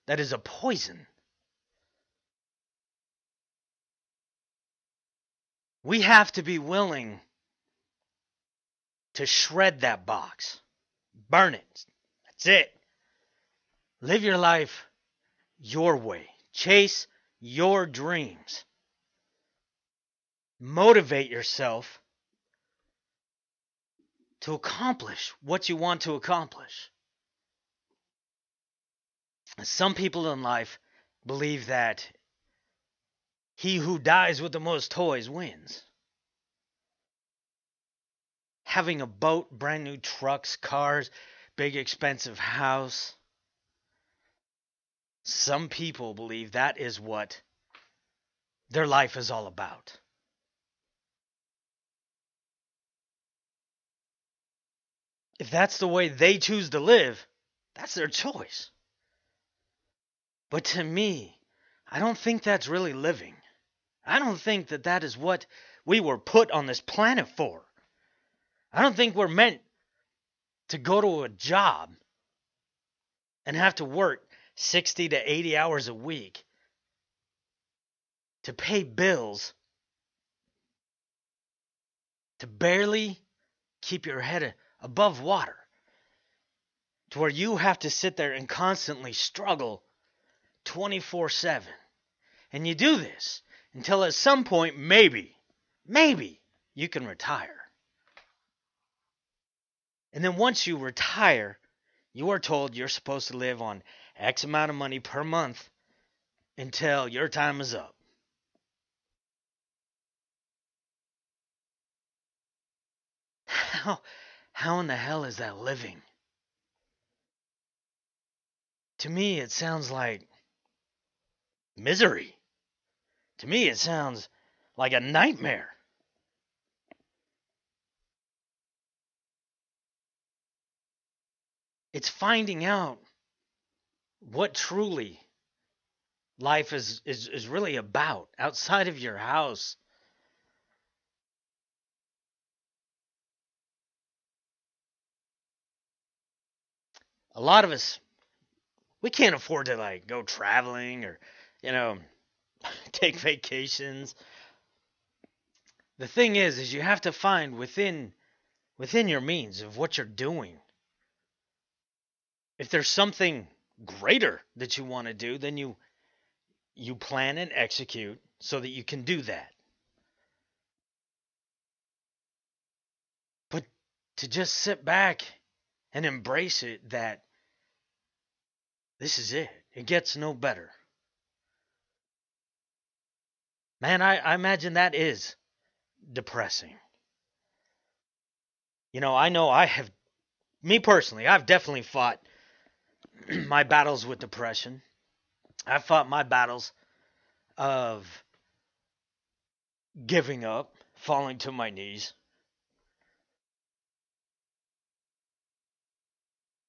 that is a poison. We have to be willing to shred that box. Burn it. That's it. Live your life your way. Chase your dreams. Motivate yourself to accomplish what you want to accomplish. Some people in life believe that he who dies with the most toys wins. Having a boat, brand new trucks, cars, big expensive house. Some people believe that is what their life is all about. If that's the way they choose to live, that's their choice. But to me, I don't think that's really living. I don't think that that is what we were put on this planet for. I don't think we're meant to go to a job and have to work 60 to 80 hours a week to pay bills, to barely keep your head above water, to where you have to sit there and constantly struggle 24/7. And you do this until at some point, maybe, you can retire. And then once you retire, you are told you're supposed to live on X amount of money per month until your time is up. How in the hell is that living? To me, it sounds like misery. To me, it sounds like a nightmare. It's finding out what truly life is really about outside of your house. A lot of us, we can't afford to like go traveling or, take vacations. The thing is you have to find within your means of what you're doing. If there's something greater that you want to do, then you plan and execute so that you can do that. But to just sit back and embrace it that this is it. It gets no better. Man, I imagine that is depressing. I know me personally, I've definitely fought my battles with depression. I've fought my battles of giving up, falling to my knees,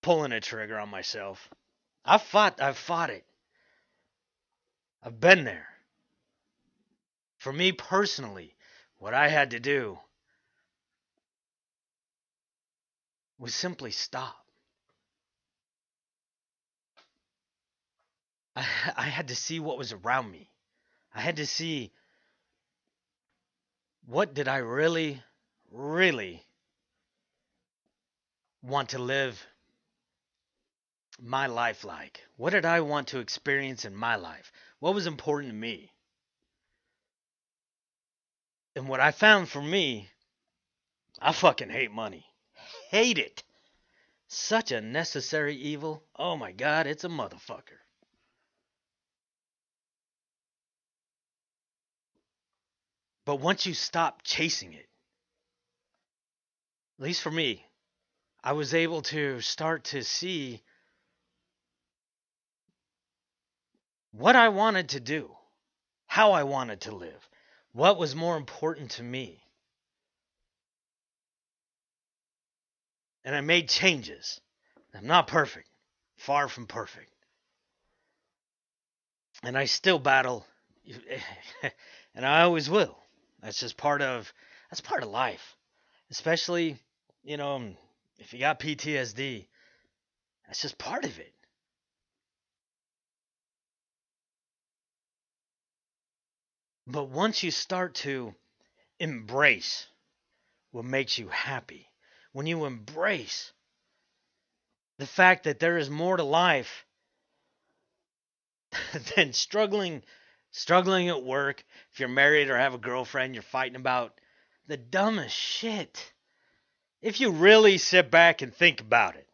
pulling a trigger on myself. I've fought it. I've been there. For me personally, what I had to do was simply stop. I had to see what was around me. I had to see what did I really, really want to live my life like? What did I want to experience in my life? What was important to me? And what I found for me, I fucking hate money. Hate it. Such a necessary evil. Oh my God, it's a motherfucker. But once you stop chasing it, at least for me, I was able to start to see what I wanted to do, how I wanted to live, what was more important to me. And I made changes. I'm not perfect, far from perfect. And I still battle, and I always will. That's part of life. Especially, if you got PTSD, that's just part of it. But once you start to embrace what makes you happy, when you embrace the fact that there is more to life than struggling at work, if you're married or have a girlfriend, you're fighting about the dumbest shit. If you really sit back and think about it,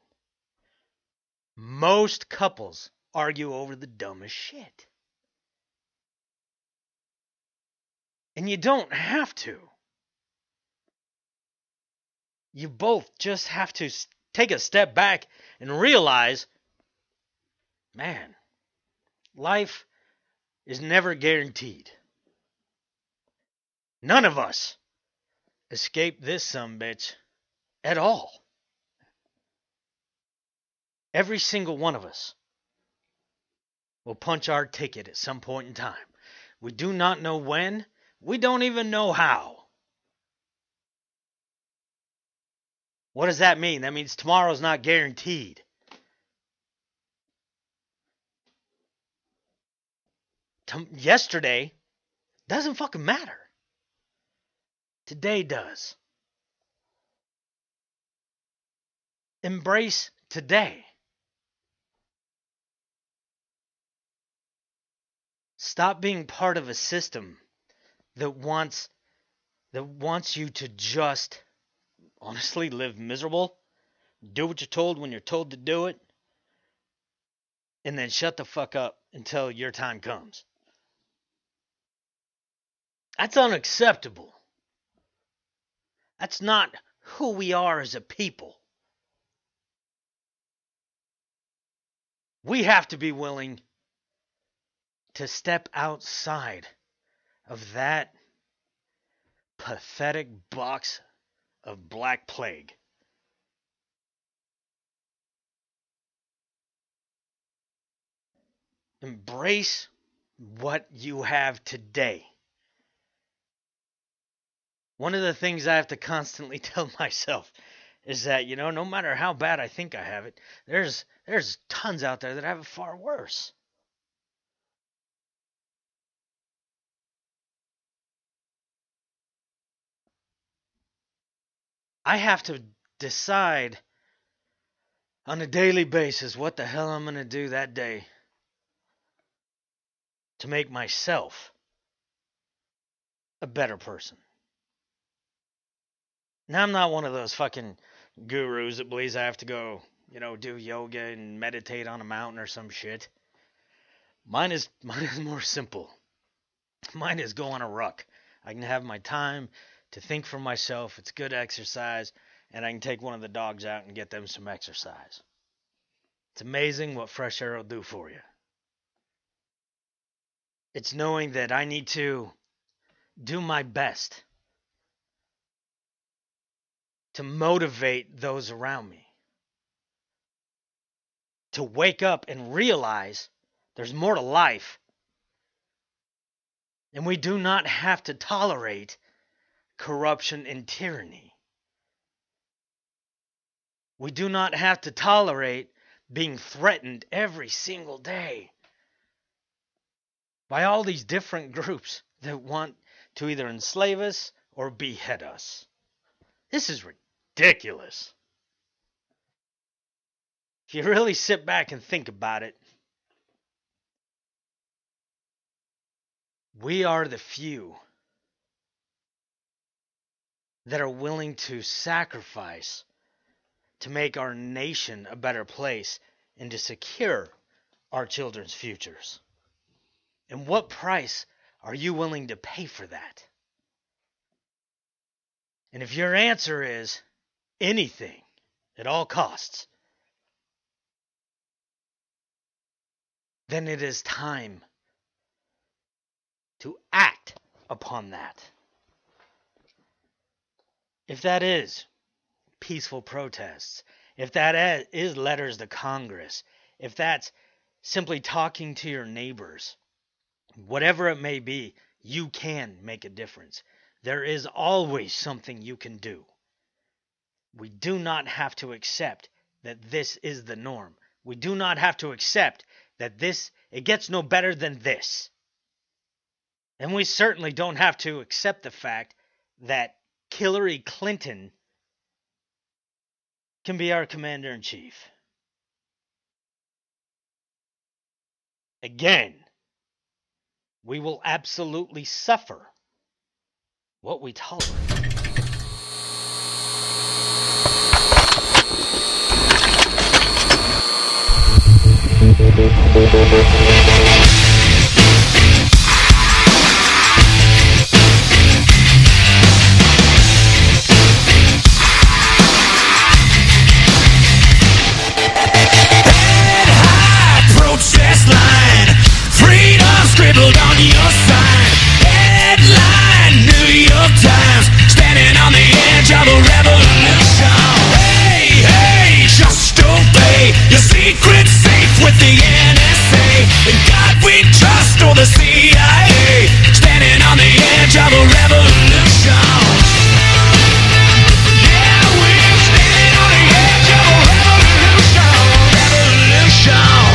most couples argue over the dumbest shit. And you don't have to. You both just have to take a step back and realize, man, life is never guaranteed. None of us escape this sumbitch at all. Every single one of us will punch our ticket at some point in time. We do not know when. We don't even know how. What does that mean? That means tomorrow's not guaranteed. Yesterday doesn't fucking matter. Today does. Embrace today. Stop being part of a system that wants you to just honestly live miserable, do what you're told when you're told to do it, and then shut the fuck up until your time comes. That's unacceptable. That's not who we are as a people. We have to be willing to step outside of that pathetic box of black plague. Embrace what you have today. One of the things I have to constantly tell myself is that, no matter how bad I think I have it, there's tons out there that have it far worse. I have to decide on a daily basis what the hell I'm going to do that day to make myself a better person. Now, I'm not one of those fucking gurus that believes I have to go, do yoga and meditate on a mountain or some shit. Mine is more simple. Mine is go on a ruck. I can have my time to think for myself. It's good exercise, and I can take one of the dogs out and get them some exercise. It's amazing what fresh air will do for you. It's knowing that I need to do my best to motivate those around me. To wake up and realize there's more to life. And we do not have to tolerate corruption and tyranny. We do not have to tolerate being threatened every single day by all these different groups that want to either enslave us or behead us. This is ridiculous. If you really sit back and think about it, we are the few that are willing to sacrifice to make our nation a better place and to secure our children's futures. And what price are you willing to pay for that? And if your answer is anything at all costs, then it is time to act upon that. If that is peaceful protests, if that is letters to Congress, if that's simply talking to your neighbors, whatever it may be, you can make a difference. There is always something you can do. We do not have to accept that this is the norm. We do not have to accept that it gets no better than this. And we certainly don't have to accept the fact that Hillary Clinton can be our commander-in-chief. Again, we will absolutely suffer what we tolerate. Protest line, freedom scribbled on your sign. Headline, New York Times, standing on the edge of a revolution. Hey, hey, just obey your secret safe with the NSA. In God we trust, or the CIA, standing on the edge of a revolution. Yeah, we're standing on the edge of a revolution. Revolution.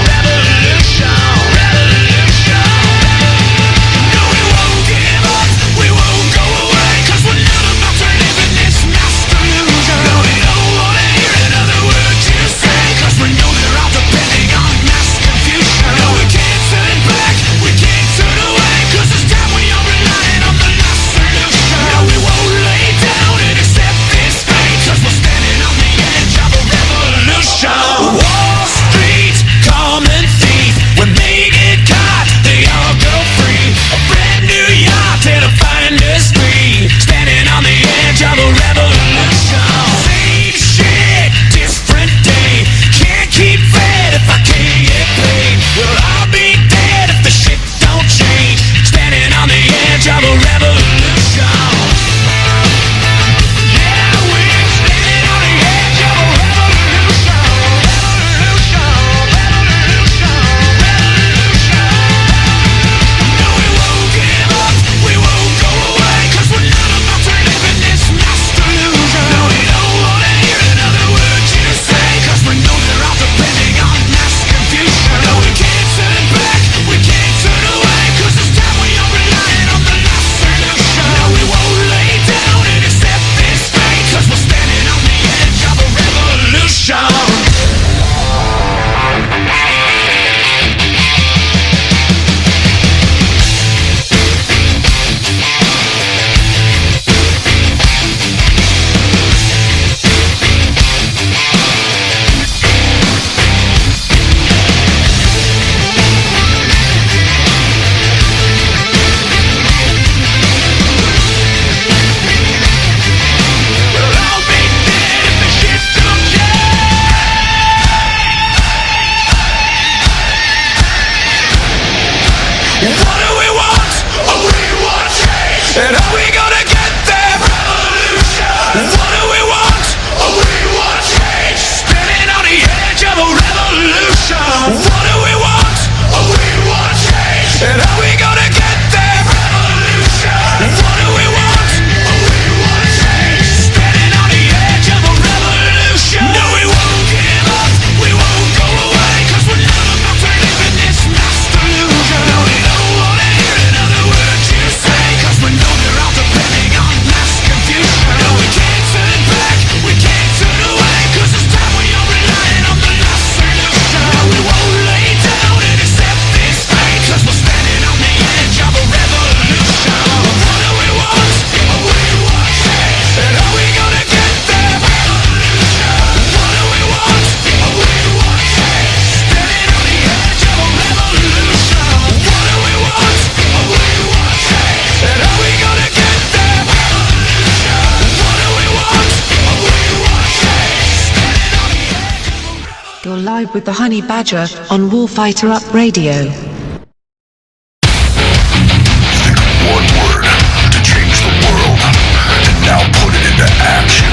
And how we gonna get there? Revolution. What do we want? Oh, we want change. Standing on the edge of a revolution. What do we want? Oh, we want change. And how we gonna get there? Revolution. What do we want? Oh, we want change. Standing on the edge of a revolution. No, we won't give up. We won't go away. 'Cause we're not about to live in this mass delusion. No, we don't wanna hear another word you say. 'Cause we know they're all depending on mass confusion. No, we can't turn back. We can't turn away. 'Cause it's time we are relying on the last solution. No, we won't lay down and accept this fate. 'Cause we're standing on the edge of a revolution. What do we want? Oh, we want change. And how we gonna get there? Revolution. What do we want? Oh, we want change. Standing on the edge of a revolution. What do we want? Oh, we want change. And how we gonna get there? Revolution. What do we want? Oh, we want change. Standing on the edge of a revolution. You're live with the Honey Badger on Warfighter Up Radio. Think of one word to change the world, and now put it into action.